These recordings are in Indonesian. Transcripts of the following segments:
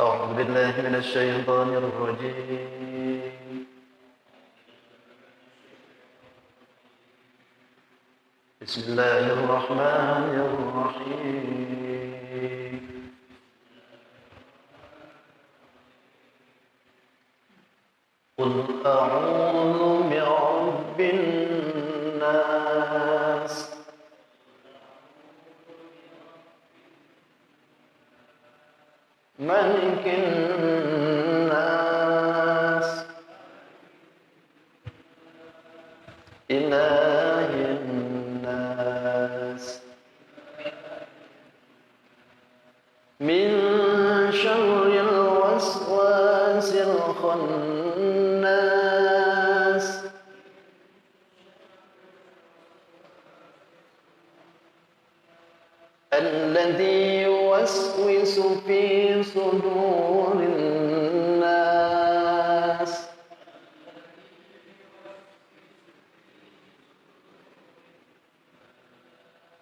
أعوذ بالله من الشيطان الرجيم. بسم الله الرحمن الرحيم. قل أعوذ برب الناس ملك الناس إله الناس من شر الوسواس الخناس الذي يوسوس في صدور الناس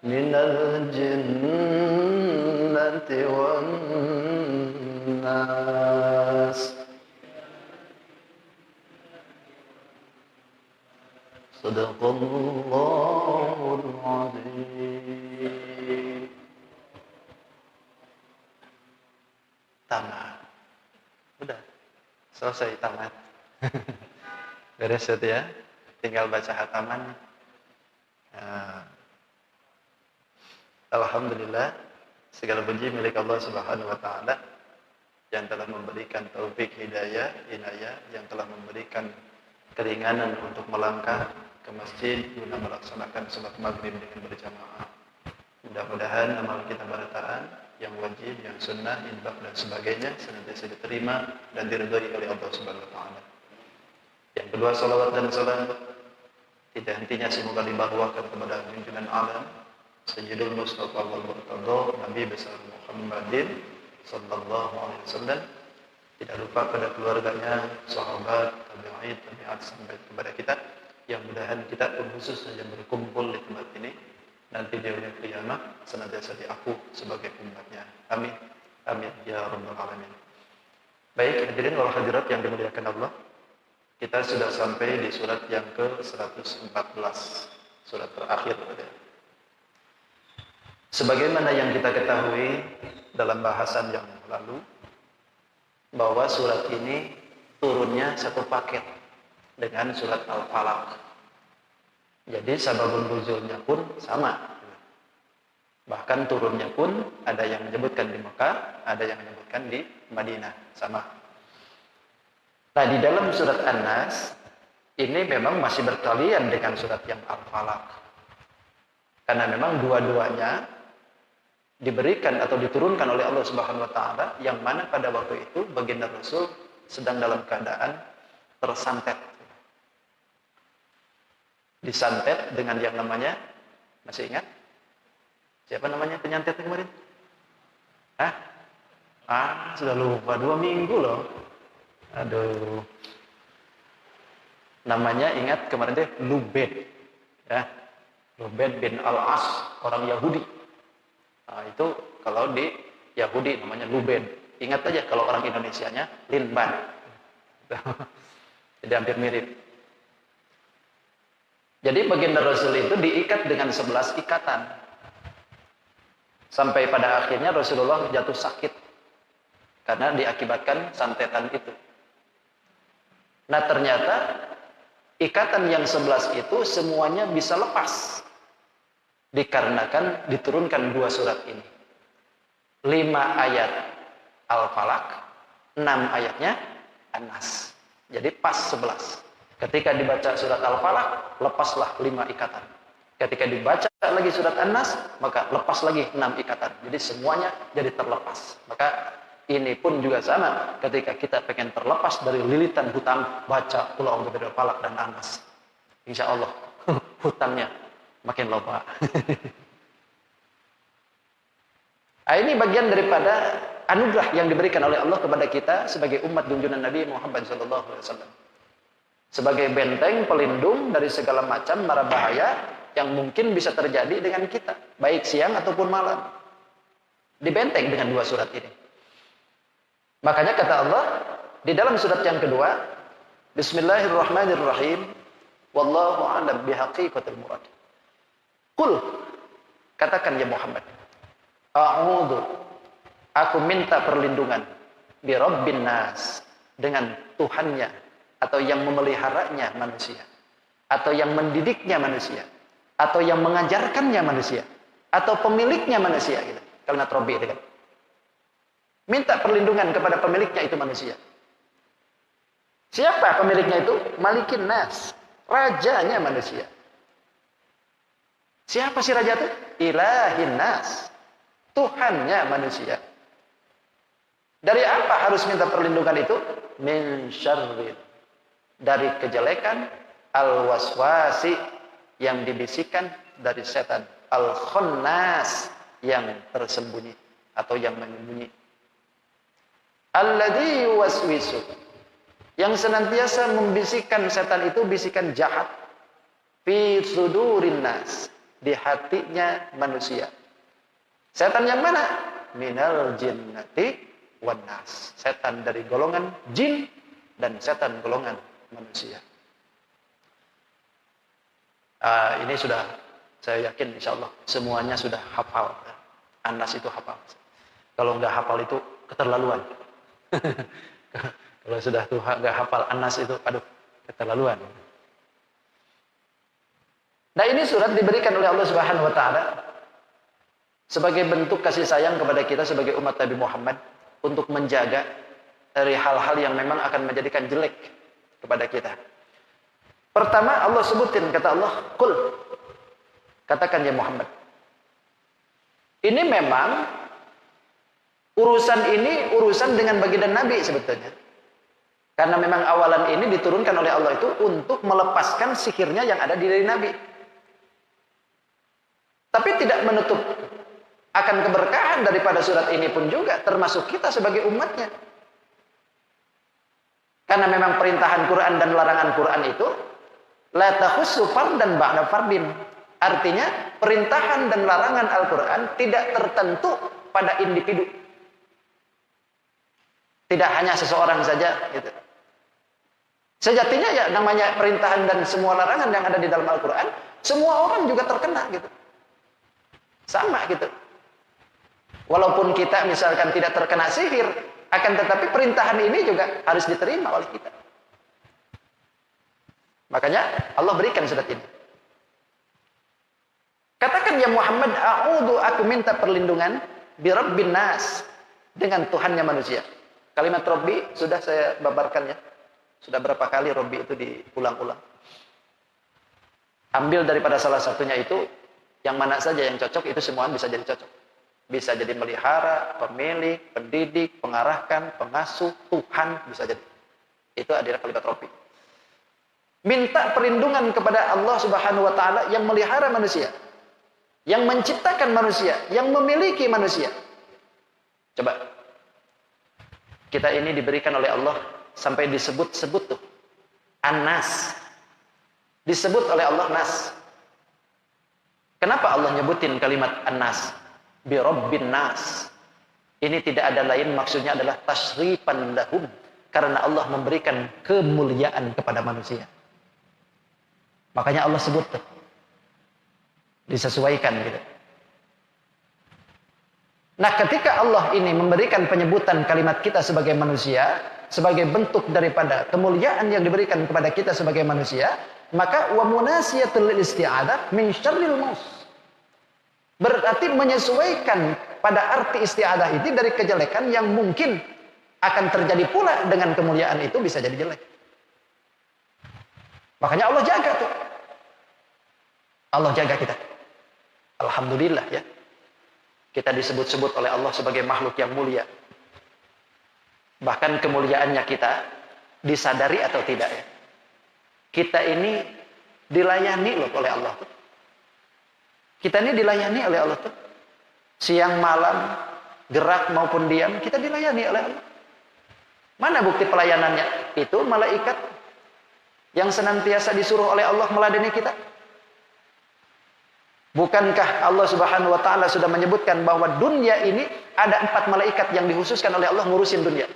من الجنة والناس. صدق الله العظيم. Tamat. Udah selesai, tamat. Beres itu ya, tinggal baca hataman. Alhamdulillah, segala puji milik Allah Subhanahu wa taala yang telah memberikan taufik hidayah, inayah, yang telah memberikan keringanan untuk melangkah ke masjid guna melaksanakan salat maghrib dengan berjamaah. Mudah-mudahan amal kita barataan, yang wajib, yang sunnah, infak dan sebagainya senantiasa diterima dan diridhai oleh Allah Subhanahu wa taala. Yang kedua, salawat dan salam tidak hentinya semoga dibawakan kepada junjungan alam Sayyidul Mustafa wal Murtada Nabi besar Muhammadin sallallahu alaihi wasallam, tidak lupa pada keluarganya, sahabat, tabi'in, tabi'at sampai kepada kita, yang mudahan kita pun khusus saja berkumpul di tempat ini nanti di yaumul qiyamah senantiasa diaku sebagai umatnya. Amin. Amin ya rabbal alamin. Baik, hadirin wal hadirat yang dimuliakan Allah, kita sudah sampai di surat yang ke-114, surat terakhir. Sebagaimana yang kita ketahui dalam bahasan yang lalu, bahwa surat ini turunnya satu paket dengan surat Al-Falaq. Jadi sababun nuzulnya pun sama. Bahkan turunnya pun ada yang menyebutkan di Mekah, ada yang menyebutkan di Madinah, sama. Nah, di dalam surat An-Nas ini memang masih berkalian dengan surat yang Al-Falaq. Karena memang dua-duanya diberikan atau diturunkan oleh Allah Subhanahu wa taala, yang mana pada waktu itu baginda Rasul sedang dalam keadaan tersantet. Disantet dengan yang namanya, masih ingat? Siapa namanya penyantet kemarin? Sudah lupa, 2 minggu loh. Aduh. Namanya ingat kemarin deh, Lubaid. Ya. Lubaid bin Al-As, orang Yahudi. Nah, itu kalau di Yahudi namanya Lubaid. Ingat aja kalau orang Indonesianya Linban. Jadi hampir mirip. Jadi baginda Rasul itu diikat dengan 11 ikatan. Sampai pada akhirnya Rasulullah jatuh sakit karena diakibatkan santetan itu. Nah, ternyata ikatan yang 11 itu semuanya bisa lepas dikarenakan diturunkan 2 surat ini. 5 ayat Al-Falaq, 6 ayatnya An-Nas. Jadi pas 11. Ketika dibaca surat Al-Falaq, lepaslah 5 ikatan. Ketika dibaca lagi surat An-Nas, maka lepas lagi 6 ikatan. Jadi semuanya jadi terlepas. Maka ini pun juga sama. Ketika kita pengen terlepas dari lilitan hutang, baca Qul a'udzu birabbil falaq dan An-Nas. Insya Allah hutangnya makin loba. Ini bagian daripada anugerah yang diberikan oleh Allah kepada kita sebagai umat junjungan Nabi Muhammad SAW. Sebagai benteng pelindung dari segala macam mara bahaya yang mungkin bisa terjadi dengan kita, baik siang ataupun malam. Dibenteng dengan 2 surat ini. Makanya kata Allah di dalam surat yang kedua, Bismillahirrahmanirrahim, wallahu a'lam bihaqiqatil murad. Qul, katakan ya Muhammad, a'udzu, aku minta perlindungan bi rabbin nas, dengan Tuhannya atau yang memeliharanya manusia, atau yang mendidiknya manusia, atau yang mengajarkannya manusia, atau pemiliknya manusia gitu. Karena Rabbi itu kan. Minta perlindungan kepada pemiliknya itu manusia. Siapa pemiliknya itu? Malikin nas, rajanya manusia. Siapa si raja itu? Ilahin nas, Tuhannya manusia. Dari apa harus minta perlindungan itu? Min syarril, dari kejelekan, al-waswasi, yang dibisikkan dari setan, al-khannas, yang tersembunyi atau yang menyembunyi, alladzi yuwaswisu, yang senantiasa membisikkan, setan itu bisikan jahat, fi sudurin nas, di hatinya manusia. Setan yang mana? Minal jinnati wan nas, setan dari golongan jin dan setan golongan manusia. Ini sudah, saya yakin insyaallah semuanya sudah hafal. An-Nas itu hafal. Kalau nggak hafal itu keterlaluan. Kalau sudah tuh nggak hafal An-Nas itu, aduh, keterlaluan. Nah, ini surat diberikan oleh Allah Subhanahu wa taala sebagai bentuk kasih sayang kepada kita sebagai umat Nabi Muhammad, untuk menjaga dari hal-hal yang memang akan menjadikan jelek kepada kita. Pertama Allah sebutin, kata Allah, Qul, katakan ya Muhammad. Ini memang urusan dengan baginda Nabi sebetulnya. Karena memang awalan ini diturunkan oleh Allah itu untuk melepaskan sihirnya yang ada di diri Nabi. Tapi tidak menutup akan keberkahan daripada surat ini pun juga termasuk kita sebagai umatnya. Karena memang perintahan Quran dan larangan Quran itu la takhussu fardan ba'da fardin. Artinya perintahan dan larangan Al-Quran tidak tertentu pada individu. Tidak hanya seseorang saja gitu. Sejatinya ya namanya perintahan dan semua larangan yang ada di dalam Al-Quran, semua orang juga terkena gitu. Sama gitu. Walaupun kita misalkan tidak terkena sihir, akan tetapi perintahan ini juga harus diterima oleh kita. Makanya Allah berikan surat ini. Katakan ya Muhammad, a'udzu, aku minta perlindungan bi rabbin nas, dengan Tuhannya manusia. Kalimat Rabbi sudah saya babarkan ya. Sudah berapa kali Rabbi itu diulang-ulang. Ambil daripada salah satunya itu, yang mana saja yang cocok itu semua bisa jadi cocok. Bisa jadi melihara, pemilik, pendidik, pengarahkan, pengasuh, Tuhan, bisa jadi. Itu adalah kalimat Rabbi. Minta perlindungan kepada Allah Subhanahu wa taala yang melihara manusia, yang menciptakan manusia, yang memiliki manusia. Coba. Kita ini diberikan oleh Allah sampai disebut-sebut tuh. An-Nas. Disebut oleh Allah Nas. Kenapa Allah nyebutin kalimat An-Nas? Bi Rabbin Nas. Ini tidak ada lain, maksudnya adalah tasrifan lahum, karena Allah memberikan kemuliaan kepada manusia. Makanya Allah sebut tuh. Disesuaikan gitu. Nah, ketika Allah ini memberikan penyebutan kalimat kita sebagai manusia, sebagai bentuk daripada kemuliaan yang diberikan kepada kita sebagai manusia, maka wa munasiyatul isti'adzah min syarril maus. Berarti menyesuaikan pada arti isti'adzah itu dari kejelekan yang mungkin akan terjadi pula dengan kemuliaan itu bisa jadi jelek. Makanya Allah jaga tuh. Allah jaga kita. Alhamdulillah ya. Kita disebut-sebut oleh Allah sebagai makhluk yang mulia. Bahkan kemuliaannya kita disadari atau tidak ya. Kita ini dilayani loh oleh Allah tuh. Kita ini dilayani oleh Allah tuh. Siang malam, gerak maupun diam, kita dilayani oleh Allah. Mana bukti pelayanannya? Itu malaikat yang senantiasa disuruh oleh Allah meladeni kita. Bukankah Allah Subhanahu wa taala sudah menyebutkan bahwa dunia ini ada 4 malaikat yang dikhususkan oleh Allah ngurusin dunia.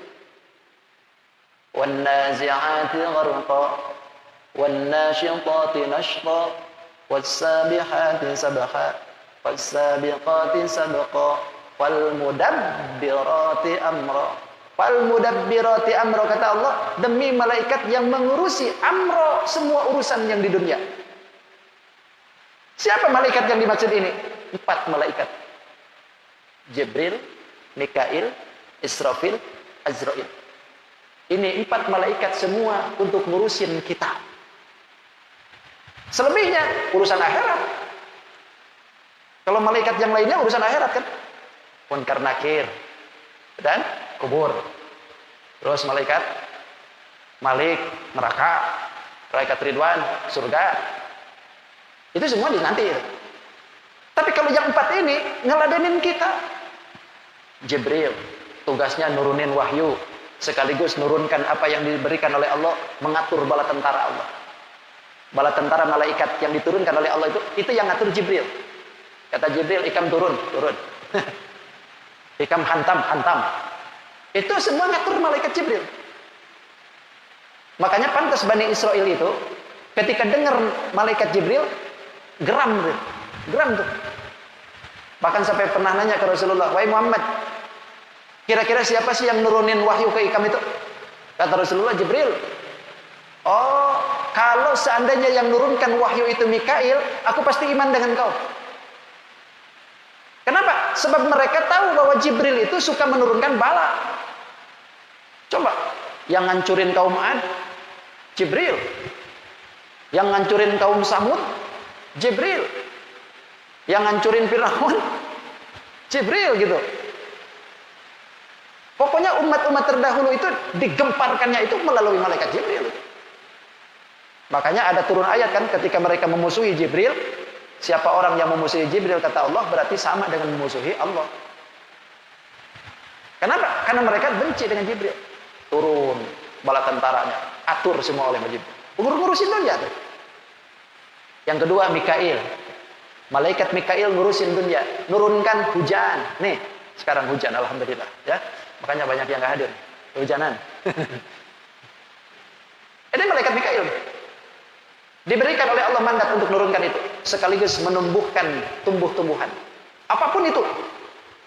wan nazi'ati gharqa, wan nasyitati nashta, was sabihati sabha, was sabiqati sabqa, wal mudabbirati amra. Wal mudabbirati amra, kata Allah, demi malaikat yang mengurusi amra, semua urusan yang di dunia. Siapa malaikat yang dimaksud ini? 4 malaikat. Jibril, Mikail, Israfil, Azrail. Ini 4 malaikat semua untuk ngurusin kita. Selebihnya urusan akhirat. Kalau malaikat yang lainnya urusan akhirat kan? Munkar Nakir dan kubur. Terus malaikat Malik, neraka, malaikat Ridwan, surga. Itu semua di nanti. Tapi kalau yang 4 ini ngeladenin kita. Jibril tugasnya nurunin wahyu, sekaligus nurunkan apa yang diberikan oleh Allah, mengatur bala tentara Allah. Bala tentara malaikat yang diturunkan oleh Allah itu yang ngatur Jibril. Kata Jibril, ikam turun. Ikam hantam. Itu semua ngatur malaikat Jibril. Makanya pantas Bani Israel itu ketika dengar malaikat Jibril geram tuh. Bahkan sampai pernah nanya ke Rasulullah, "Wahai Muhammad, kira-kira siapa sih yang nurunin wahyu ke ikam itu?" Kata Rasulullah, "Jibril." "Oh, kalau seandainya yang nurunkan wahyu itu Mikail, aku pasti iman dengan kau." Kenapa? Sebab mereka tahu bahwa Jibril itu suka menurunkan bala. Coba, yang ngancurin kaum Ad, Jibril. Yang ngancurin kaum Samud, Jibril. Yang ngancurin Firaun, Jibril gitu. Pokoknya umat-umat terdahulu itu digemparkannya itu melalui malaikat Jibril. Makanya ada turun ayat kan ketika mereka memusuhi Jibril. Siapa orang yang memusuhi Jibril, kata Allah, berarti sama dengan memusuhi Allah. Kenapa? Karena mereka benci dengan Jibril. Turun bala tentaranya, atur semua oleh Jibril. Ngurusin dunia tuh. Yang kedua Mikail. Malaikat Mikail ngurusin dunia, nurunkan hujan. Nih, sekarang hujan alhamdulillah ya. Makanya banyak yang enggak hadir. Hujanan. Ini malaikat Mikail. Diberikan oleh Allah mandat untuk menurunkan itu, sekaligus menumbuhkan tumbuh-tumbuhan. Apapun itu,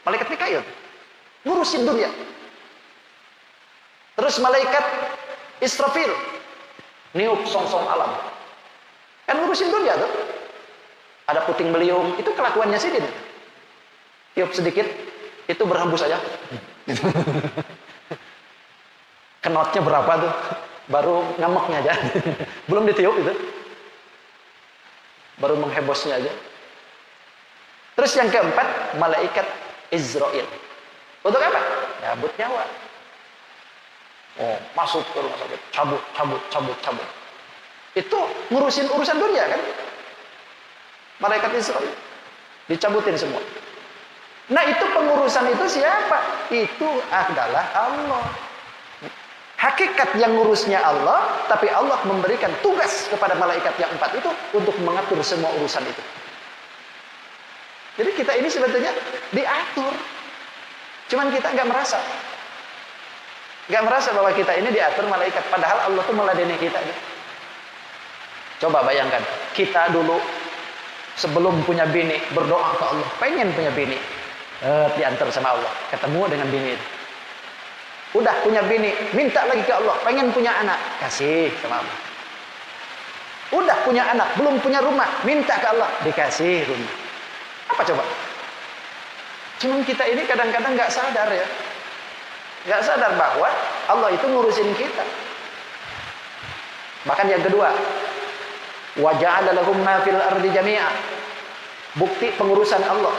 malaikat Mikail ngurusin dunia. Terus malaikat Israfil niup song-song alam. Kan ngurusin dunia tuh. Ada puting beliung, itu kelakuannya Sidin. Tiup sedikit, itu berhembus aja. Kenotnya berapa tuh? Baru ngameknya aja. Belum ditiup itu. Baru menghembusnya aja. Terus yang keempat, malaikat Izrail. Untuk apa? Cabut nyawa. Oh, masuk ke rumah sakit, cabut. Itu ngurusin urusan dunia kan? Malaikat Israel dicabutin semua. Nah, itu pengurusan itu siapa? Itu adalah Allah. Hakikat yang ngurusnya Allah, tapi Allah memberikan tugas kepada malaikat yang 4 itu untuk mengatur semua urusan itu. Jadi kita ini sebetulnya diatur. Cuman kita nggak merasa. Nggak merasa bahwa kita ini diatur malaikat. Padahal Allah tuh meladeni kita. Coba bayangkan, kita dulu sebelum punya bini berdoa ke Allah, pengen punya bini, diantar sama Allah, ketemu dengan bini itu. Udah punya bini, minta lagi ke Allah, pengen punya anak, kasih sama Allah. Udah punya anak, belum punya rumah, minta ke Allah, dikasih rumah. Apa coba? Cuman kita ini kadang-kadang nggak sadar ya, nggak sadar bahwa Allah itu ngurusin kita. Bahkan yang kedua, wa ja'ala lahum ma fil ardi jami'a. Bukti pengurusan Allah.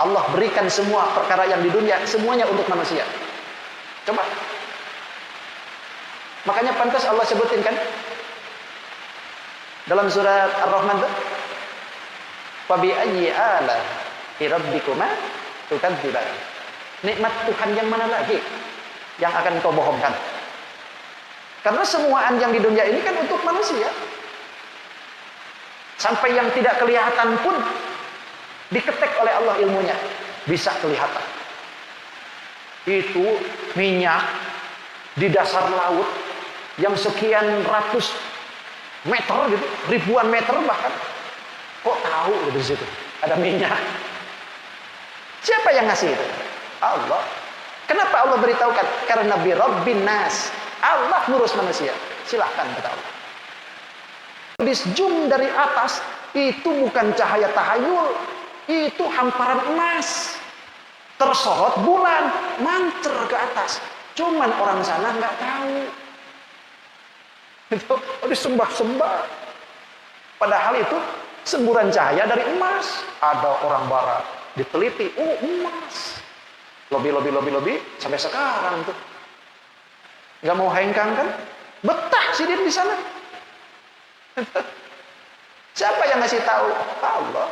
Allah berikan semua perkara yang di dunia semuanya untuk manusia. Coba. Makanya pantas Allah sebutin kan dalam surat Ar-Rahman tuh, fa bi ayyi ala'i rabbikuma tukadziban. Nikmat Tuhan yang mana lagi yang akan kau bohongkan? Karena semuaan yang di dunia ini kan untuk manusia. Sampai yang tidak kelihatan pun diketek oleh Allah ilmunya, bisa kelihatan. Itu minyak di dasar laut yang sekian ratus meter gitu, ribuan meter bahkan. Kok tahu gitu di situ ada minyak? Siapa yang ngasih itu? Allah. Kenapa Allah beritahukan? Karena bi rabbin nas. Allah ngurus manusia. Silahkan kata Allah. Disjum dari atas itu bukan cahaya tahayul, itu hamparan emas. Tersorot bulan, mancer ke atas. Cuman orang sana nggak tahu. Itu disembah-sembah. Padahal itu semburan cahaya dari emas. Ada orang barat diteliti, emas. Lobi sampai sekarang tuh. Nggak mau hengkang kan? Betah sih dia di sana. Siapa yang ngasih tahu? Allah.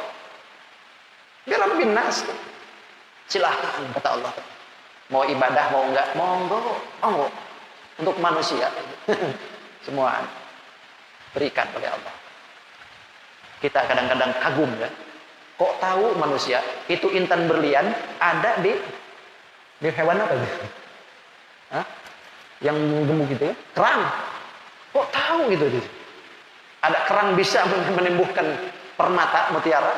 Biar binas. Silahkan kata Allah. Mau ibadah mau enggak? Monggo. Untuk manusia. Semua berikan oleh Allah. Kita kadang-kadang kagum ya. Kok tahu manusia itu intan berlian ada di hewan apa gitu? Hah? Yang gemuk gitu ya? Kerang. Kok tahu gitu? Ada kerang bisa menumbuhkan permata mutiara.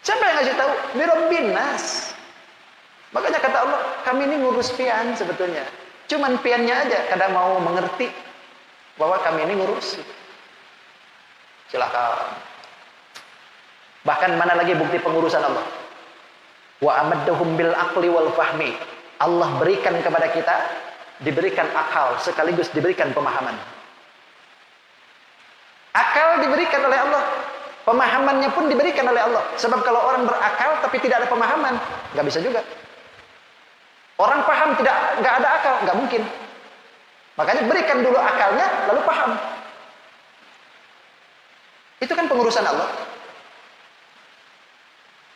Siapa yang ngasih tahu? Birabbin nas. Makanya kata Allah, kami ini ngurus pian sebetulnya. Cuman piannya aja kadang mau mengerti bahwa kami ini ngurus. Silakan. Bahkan mana lagi bukti pengurusan Allah? Wa amaddahum bil aqli wal fahmi. Allah berikan kepada kita, diberikan akal sekaligus diberikan pemahaman. Akal diberikan oleh Allah, pemahamannya pun diberikan oleh Allah. Sebab kalau orang berakal tapi tidak ada pemahaman, nggak bisa juga. Orang paham nggak ada akal, nggak mungkin. Makanya berikan dulu akalnya, lalu paham. Itu kan pengurusan Allah.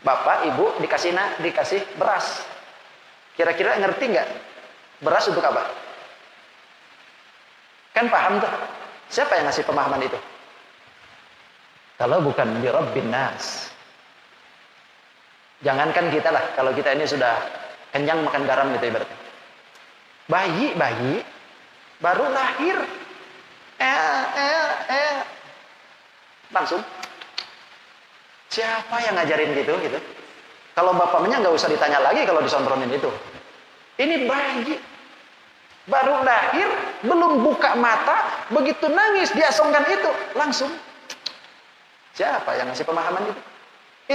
Bapak, ibu dikasih beras. Kira-kira ngerti nggak? Beras untuk apa? Kan paham tuh. Siapa yang ngasih pemahaman itu? Kalau bukan bi rabbin nas. Jangankan kita lah, kalau kita ini sudah kenyang makan garam gitu ibaratnya. Bayi baru lahir. Langsung. Siapa yang ngajarin gitu? Kalau bapaknya nggak usah ditanya lagi kalau disontronin itu. Ini bayi baru lahir, belum buka mata, begitu nangis diasongkan itu, langsung. Siapa yang ngasih pemahaman itu?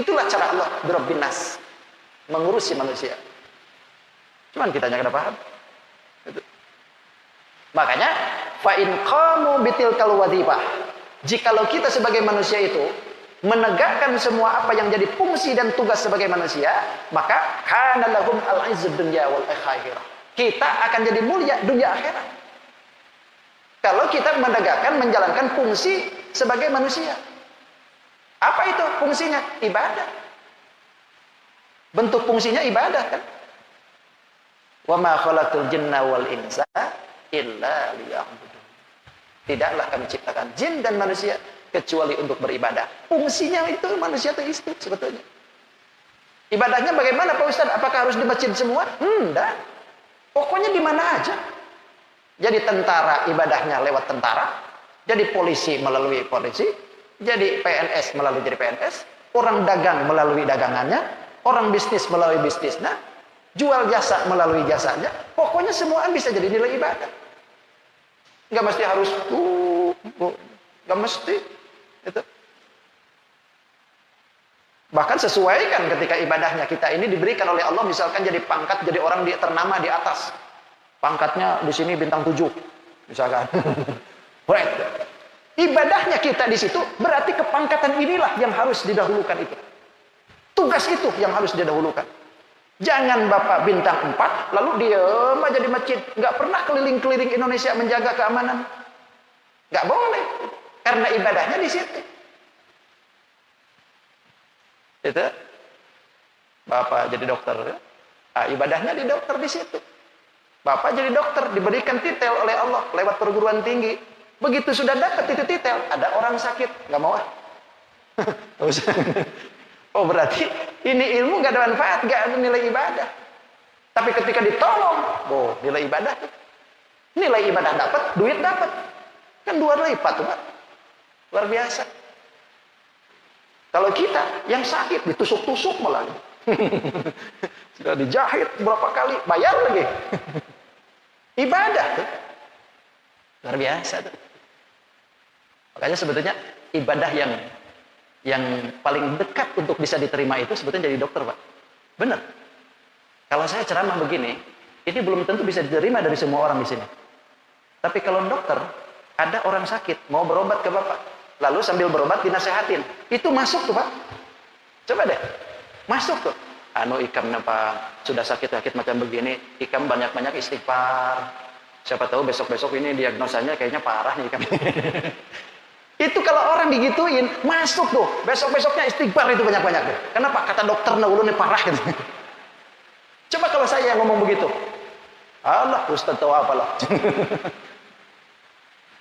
Itulah cara Allah birabbin nas, mengurusi manusia. Cuman kita jangan paham. Itu. Makanya fa in qamu bitilkal wadhifah. Jikalau kita sebagai manusia itu menegakkan semua apa yang jadi fungsi dan tugas sebagai manusia, maka kana lahum al-izzud dunya wal akhirah. Kita akan jadi mulia dunia akhirat. Kalau kita menjalankan fungsi sebagai manusia. Apa itu fungsinya? Ibadah. Bentuk fungsinya ibadah kan? Wa ma khalaqtul jinna wal insa illa liya'budun. Tidaklah kami ciptakan jin dan manusia kecuali untuk beribadah. Fungsinya itu manusia itu sebetulnya. Ibadahnya bagaimana Pak Ustaz? Apakah harus di masjid semua? Enggak. Pokoknya di mana aja. Jadi tentara ibadahnya lewat tentara, jadi polisi melalui polisi, jadi PNS melalui jadi PNS, orang dagang melalui dagangannya, orang bisnis melalui bisnisnya, jual jasa melalui jasanya. Pokoknya semua bisa jadi nilai ibadah. Enggak mesti harus enggak mesti itu. Bahkan sesuaikan ketika ibadahnya kita ini diberikan oleh Allah, misalkan jadi pangkat, jadi orang ternama di atas. Pangkatnya di sini bintang 7 misalkan. Right. Ibadahnya kita di situ berarti kepangkatan inilah yang harus didahulukan itu. Tugas itu yang harus didahulukan. Jangan Bapak bintang 4 lalu diam aja di masjid, nggak pernah keliling-keliling Indonesia menjaga keamanan. Nggak boleh. Karena ibadahnya di situ. Itu Bapak jadi dokter ya? Ibadahnya di dokter di situ. Bapak jadi dokter diberikan titel oleh Allah lewat perguruan tinggi. Begitu sudah dapat itu titel, ada orang sakit, nggak mau oh berarti ini ilmu nggak ada manfaat, nggak ada nilai ibadah. Tapi ketika ditolong, nilai ibadah tuh. Nilai ibadah dapat, duit dapat. Kan 2 lipat tuh, Pak. Luar biasa. Kalau kita yang sakit ditusuk-tusuk malah. Sudah dijahit berapa kali, bayar lagi. Ibadah tuh. Luar biasa tuh. Makanya sebetulnya ibadah yang paling dekat untuk bisa diterima itu sebetulnya jadi dokter, Pak. Benar. Kalau saya ceramah begini, ini belum tentu bisa diterima dari semua orang di sini. Tapi kalau dokter, ada orang sakit mau berobat ke Bapak, lalu sambil berobat dinasehatin, itu masuk tuh, Pak. Coba deh, masuk tuh. Anu Ikam Pak, sudah sakit-sakit macam begini, Ikam banyak-banyak istighfar. Siapa tahu besok-besok ini diagnosanya kayaknya parah nih Ikam. Itu kalau orang digituin, masuk tuh. Besok-besoknya istighfar itu banyak-banyak tuh. Kenapa? Kata dokter nah ulunnya parah gitu. Coba kalau saya yang ngomong begitu. Allah, Ustaz tahu apalah.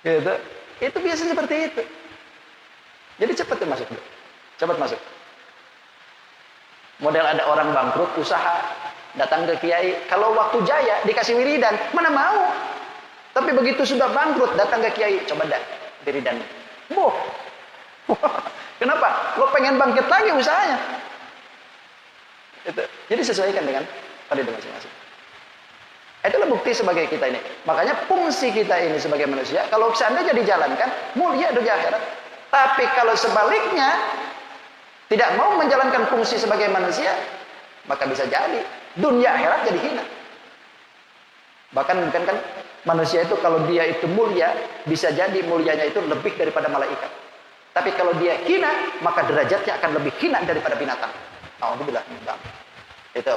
Gitu. Itu biasanya seperti itu. Jadi cepat tuh masuk. Cepat masuk. Model ada orang bangkrut, usaha, datang ke kiai. Kalau waktu jaya dikasih wiridan, mana mau? Tapi begitu sudah bangkrut, datang ke kiai, coba dah wiridan. Boh. Kenapa? Lo pengen bangkit lagi usahanya. Itu. Jadi sesuaikan dengan pada masing-masing. Itulah bukti sebagai kita ini. Makanya fungsi kita ini sebagai manusia, kalau seandainya dijalankan, mulia dunia akhirat. Tapi kalau sebaliknya, tidak mau menjalankan fungsi sebagai manusia, maka bisa jadi dunia akhirat jadi hina. Bahkan kan manusia itu kalau dia itu mulia, bisa jadi mulianya itu lebih daripada malaikat. Tapi kalau dia hina, maka derajatnya akan lebih hina daripada binatang. Alhamdulillah. Itu.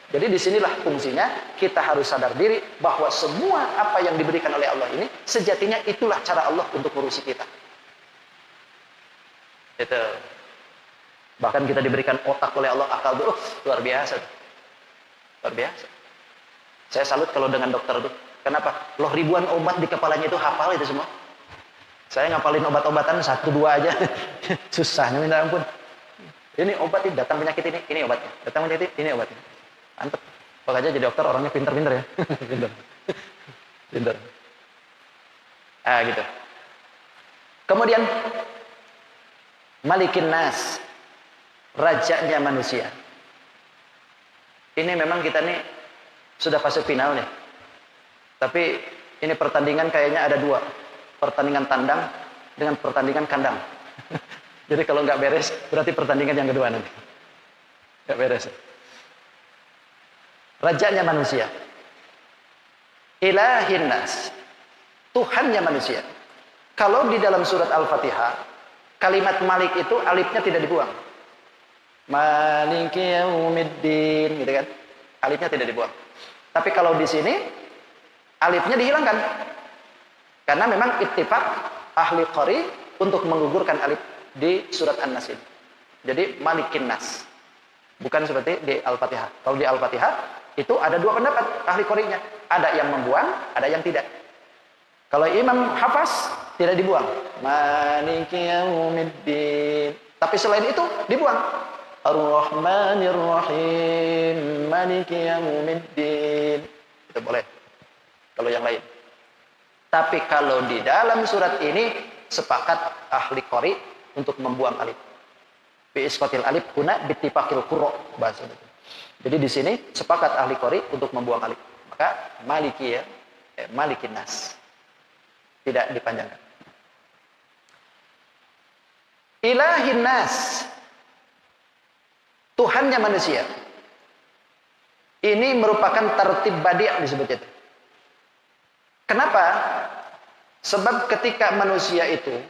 Jadi disinilah fungsinya kita harus sadar diri bahwa semua apa yang diberikan oleh Allah ini sejatinya itulah cara Allah untuk ngurusi kita. Itu. Bahkan kita diberikan otak oleh Allah, akal tuh luar biasa. Luar biasa. Saya salut kalau dengan dokter tuh. Kenapa? Loh ribuan obat di kepalanya itu hafal itu semua. Saya ngapalin obat-obatan 1-2 aja. Susahnya minta ampun. Ini obat ini, datang penyakit ini obatnya. Datang penyakit ini obatnya. Mantep. Makanya jadi dokter orangnya pinter-pinter ya. Pinter. Gitu. Kemudian Malikin Nas, rajanya manusia. Ini memang kita nih sudah fase final nih. Tapi ini pertandingan kayaknya ada 2. Pertandingan tandang dengan pertandingan kandang. Jadi kalau nggak beres, berarti pertandingan yang kedua nanti. Nggak beres. Rajanya manusia. Ilahin nas. Tuhannya manusia. Kalau di dalam surat Al-Fatihah, kalimat Malik itu alifnya tidak dibuang. Maliki yaumiddin, gitu kan? Alifnya tidak dibuang. Tapi kalau di sini alifnya dihilangkan. Karena memang ittifaq ahli qari untuk menggugurkan alif di surat An-Nas ini. Jadi Malikin Nas. Bukan seperti di Al-Fatihah. Kalau di Al-Fatihah itu ada 2 pendapat ahli qari'nya. Ada yang membuang, ada yang tidak. Kalau Imam Hafaz tidak dibuang. Maliki yaumiddin. Tapi selain itu dibuang. Ar-Rahmanir Rahim. Maliki yaumiddin. Itu boleh. Kalau yang lain. Tapi kalau di dalam surat ini sepakat ahli qari untuk membuang alif. Bi isqatil alif huna bittifaqil qurra bahasa itu. Jadi di sini sepakat ahli qari untuk membuang alif. Maka Maliki ya, Malikin Nas. Tidak dipanjangkan. Ilahin Nas. Tuhannya manusia. Ini merupakan tertib badi' disebut itu. Kenapa? Sebab ketika manusia itu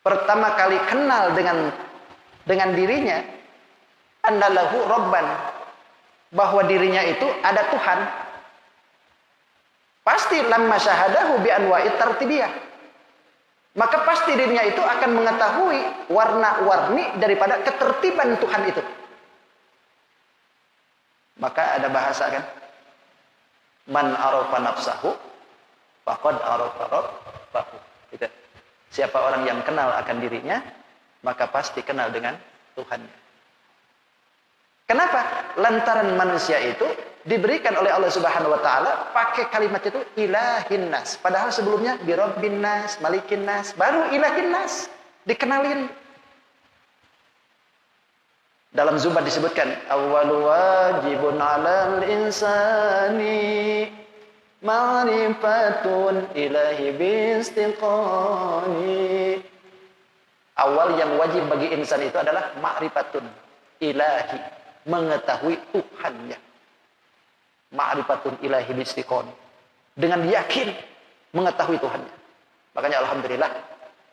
pertama kali kenal dengan dirinya, annalahu rabban, bahwa dirinya itu ada Tuhan. Pasti lamma syahadahu bi anwa'it tartibiyah. Maka pasti dirinya itu akan mengetahui warna-warni daripada ketertiban Tuhan itu. Maka ada bahasa kan? Man arafa nafsahu faqad arafa rabbahu. Itu. Siapa orang yang kenal akan dirinya, maka pasti kenal dengan Tuhannya. Kenapa? Lantaran manusia itu diberikan oleh Allah Subhanahu wa taala pakai kalimat itu ilahin nas. Padahal sebelumnya birabbin nas, malikin nas, baru ilahin nas dikenalin. Dalam Zumar disebutkan awwalu wajibun 'alal insani ma'rifatun ilahi bistiqani. Awal yang wajib bagi insan itu adalah ma'rifatun ilahi, mengetahui Tuhannya. Ma'rifatun ilahi bistiqani, dengan yakin mengetahui Tuhannya. Makanya alhamdulillah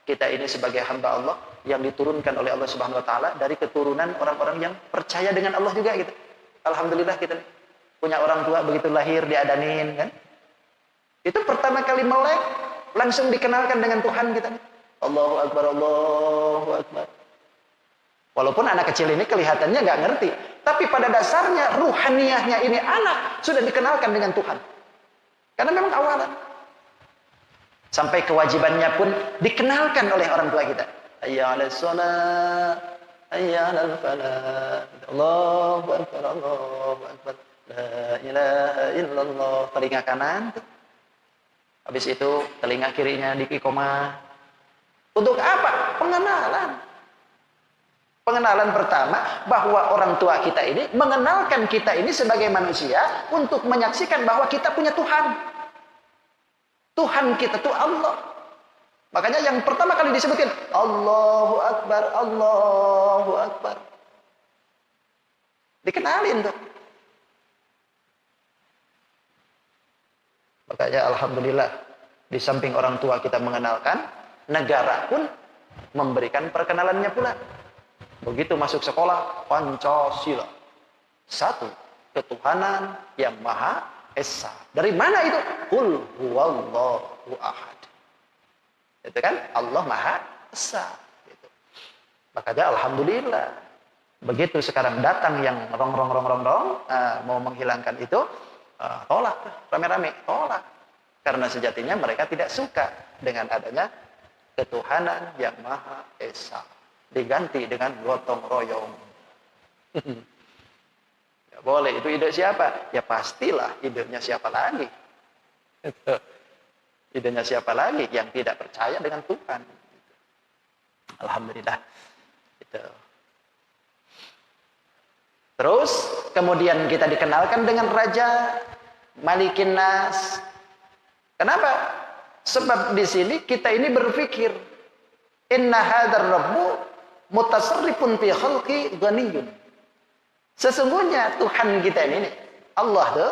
kita ini sebagai hamba Allah yang diturunkan oleh Allah Subhanahu wa taala dari keturunan orang-orang yang percaya dengan Allah juga gitu. Alhamdulillah kita punya orang tua begitu lahir diadanin kan. Itu pertama kali melek langsung dikenalkan dengan Tuhan kita. Allahu Akbar, Allahu Akbar. Walaupun anak kecil ini kelihatannya nggak ngerti, tapi pada dasarnya ruhaniyahnya ini anak sudah dikenalkan dengan Tuhan. Karena memang awalan. Sampai kewajibannya pun dikenalkan oleh orang tua kita. Hayya 'alas shalah, hayya 'alal falah. Allahu Akbar, Allahu Akbar. La ilaha illallah. Telinga kanan. Habis itu telinga kirinya diiqomah. Untuk apa? Pengenalan. Pengenalan pertama bahwa orang tua kita ini mengenalkan kita ini sebagai manusia untuk menyaksikan bahwa kita punya Tuhan. Tuhan kita tuh Allah. Makanya yang pertama kali disebutin Allahu Akbar, Allahu Akbar. Dikenalin tuh. Makanya alhamdulillah di samping orang tua kita mengenalkan, negara pun memberikan perkenalannya pula. Begitu masuk sekolah, Pancasila. Satu, ketuhanan yang Maha Esa. Dari mana itu? Qul huwallahu ahad. Itu kan Allah Maha Esa. Gitu. Makanya alhamdulillah. Begitu sekarang datang yang rong mau menghilangkan itu, tolak, rame-rame, tolak. Karena sejatinya mereka tidak suka dengan adanya ketuhanan yang Maha Esa. Diganti dengan gotong royong. Ya boleh, itu ide siapa? Ya pastilah idenya siapa lagi. Idenya siapa lagi yang tidak percaya dengan Tuhan. Alhamdulillah. Itu. Terus kemudian kita dikenalkan dengan Raja Malikin Nas. Kenapa? Sebab di sini kita ini berpikir inna hadzal rabbu mutasarrifun fi khalqi ghaniyun. Sesungguhnya Tuhan kita ini Allah tuh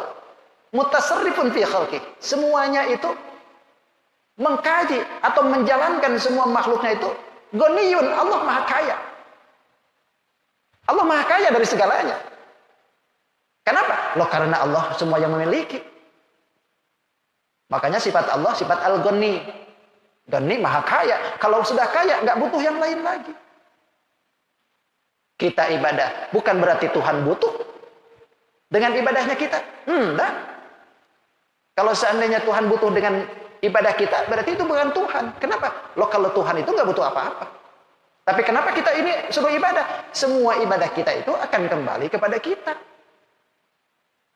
mutasarrifun fi khalqi. Semuanya itu mengkaji atau menjalankan semua makhluknya itu ghaniyun. Allah Maha Kaya. Allah Maha Kaya dari segalanya. Kenapa? Loh karena Allah semua yang memiliki. Makanya sifat Allah sifat Al-Ghani. Ghani Maha Kaya. Kalau sudah kaya nggak butuh yang lain lagi. Kita ibadah bukan berarti Tuhan butuh dengan ibadahnya kita. Enggak. Kalau seandainya Tuhan butuh dengan ibadah kita, berarti itu bukan Tuhan. Kenapa? Loh kalau Tuhan itu nggak butuh apa-apa. Tapi kenapa kita ini suruh ibadah? Semua ibadah kita itu akan kembali kepada kita.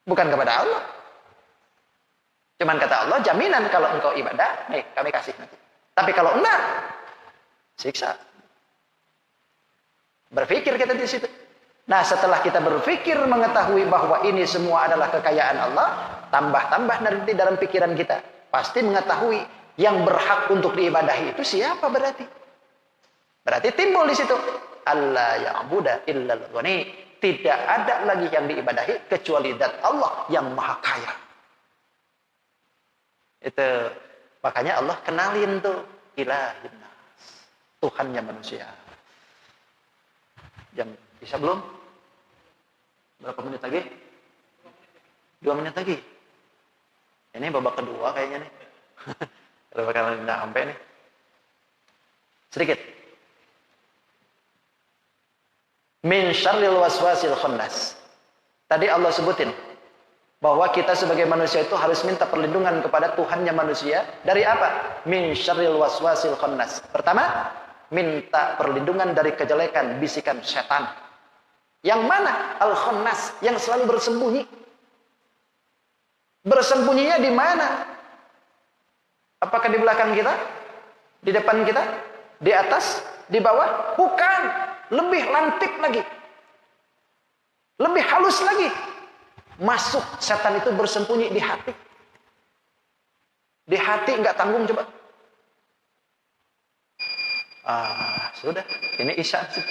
Bukan kepada Allah. Cuman kata Allah, jaminan kalau engkau ibadah, nih kami kasih nanti. Tapi kalau enggak, siksa. Berpikir kita di situ. Nah setelah kita berpikir mengetahui bahwa ini semua adalah kekayaan Allah, tambah-tambah nanti dalam pikiran kita. Pasti mengetahui yang berhak untuk diibadahi itu siapa berarti. Berarti timbul di situ. Allah ya'budu illal ghani. Tidak ada lagi yang diibadahi kecuali zat Allah yang Maha Kaya. Itu makanya Allah kenalin tuh ilahin nas, Tuhannya manusia. Jam bisa belum? Berapa menit lagi? 2 menit lagi. Ini babak kedua kayaknya nih. Kalau bakalan nggak sampai nih. Sedikit. Min syarril waswasil khannas. Tadi Allah sebutin bahwa kita sebagai manusia itu harus minta perlindungan kepada Tuhannya manusia dari apa? Min syarril waswasil khannas. Pertama, minta perlindungan dari kejelekan bisikan setan. Yang mana? Al-khannas, yang selalu bersembunyi. Bersembunyinya di mana? Apakah di belakang kita? Di depan kita? Di atas? Di bawah? Bukan. Lebih lantik lagi. Lebih halus lagi. Masuk, setan itu bersembunyi di hati. Di hati nggak tanggung coba. Sudah. Ini isya sih.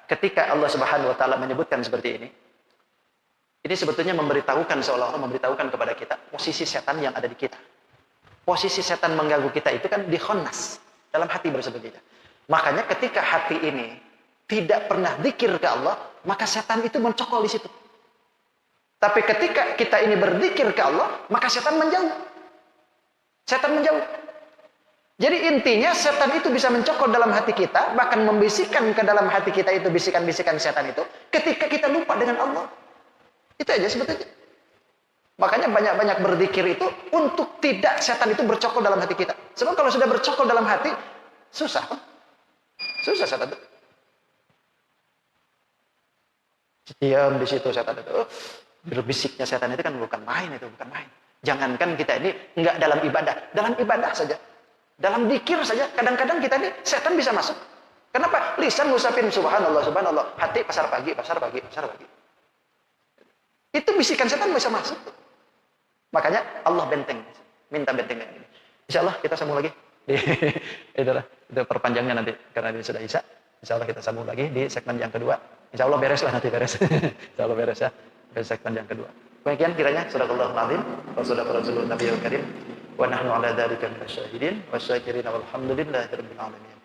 Ketika Allah Subhanahu wa taala menyebutkan seperti ini sebetulnya memberitahukan, seolah-olah memberitahukan kepada kita posisi setan yang ada di kita. Posisi setan mengganggu kita itu kan di khannas, dalam hati bersembunyi. Makanya ketika hati ini tidak pernah zikir ke Allah, maka setan itu mencokol di situ. Tapi ketika kita ini berzikir ke Allah, maka setan menjauh. Setan menjauh. Jadi intinya setan itu bisa mencokol dalam hati kita, bahkan membisikkan ke dalam hati kita itu bisikan-bisikan setan itu ketika kita lupa dengan Allah. Itu aja sebetulnya. Makanya banyak-banyak berzikir itu untuk tidak setan itu bercokol dalam hati kita. Sebab kalau sudah bercokol dalam hati, susah. Susah setan itu. Diam di situ setan itu. Berbisiknya setan itu kan bukan main itu, bukan main. Jangankan kita ini enggak dalam ibadah saja. Dalam zikir saja, kadang-kadang kita ini setan bisa masuk. Kenapa? Lisan ngusapin subhanallah, subhanallah. Hati pasar pagi. Itu bisikan setan bisa masuk. Makanya Allah benteng. Minta benteng ini. Insya Allah kita sambung lagi. Itu perpanjangnya nanti. Karena ini sudah isya. Insya Allah kita sambung lagi di segmen yang kedua. Insya Allah beres lah nanti beres. Insya Allah beres ya. Di segmen yang kedua. Demikian kiranya sadaqallahul azim wa sadaqa rasulun nabiyul karim. Wa nahnu ala dzalika minasyahidin wasyakirin walhamdulillahi rabbil alamin.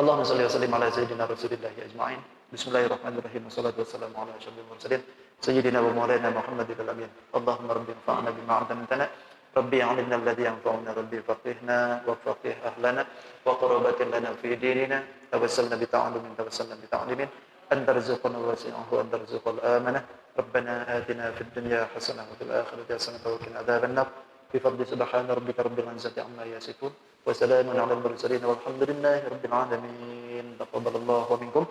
Allahumma shalli wa sallim ala sayyidina Rasulillah ajma'in. Bismillahirrahmanirrahim. Wassalatu wassalamu ala asyrofil mursalin sayyidina wa maulana Muhammadil amin. Allahumma rabbi anfa'na bima 'allamtana. Rabbi 'allimna alladhi yanfa'una, rabbi faqihna wa faqih ahlana wa qurbatin lana fi dinina. Tawassalna bi ta'allumin anta rizqana wasi'ahu wa anta rizqal amanah. Rabbana atina fid dunya hasanah wa fil akhirati hasanah wa qina adzabannar. بفضل سبحان ربك رب العزة عما يصفون وسلام على المرسلين والحمد لله رب العالمين. تقبل الله منكم.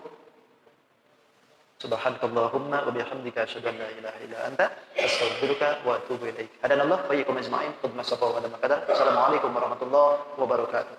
سبحانك اللهم وبحمدك أشهد أن لا إله إلا أنت أستغفرك وأتوب إليك. هدانا الله وإياكم أجمعين. قد ما صفوا وقد ما قدر. السلام عليكم ورحمة الله وبركاته.